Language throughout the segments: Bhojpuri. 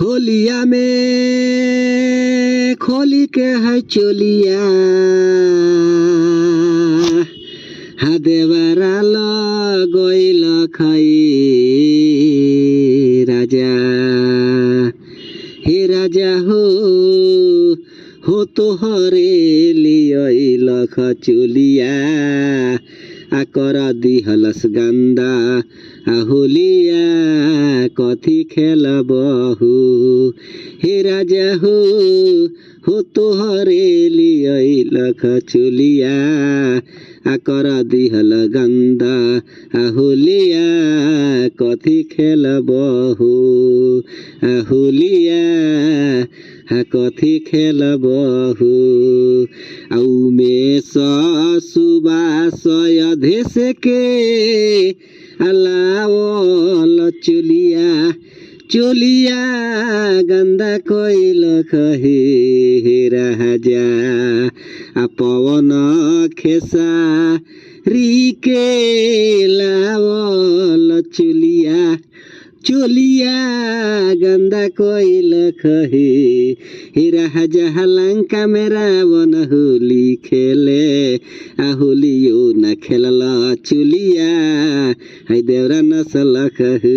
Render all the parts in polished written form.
होलिया में खोली के है चोलिया हा देवरा लगइल खई राजा हे राजा हो तोहरे लियल खचुलिया आकर दिहलस गंदा होलिया कथी खेलबहु हे राजा हो तोहरे लियल खचुलिया आकर दिहल गंदा होलिया कथी खेलबहु होलिया कथी खेलबहु औ में सुबास अधेश के अलावल चोलिया गंदा कोइल कहे हे राजा पवन खेसा के लावल चोलिया गंदा कोइल कहे हे राजा लंका में रावण होली खेले होलियो न खेलला चुलिया है देवरा नसल कहू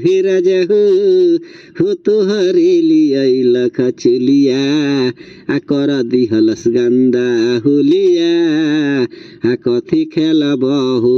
हे राजा हो तोहरे लियल खचुलिया कर दिहलस गंदा होलिया कथी खेलबहु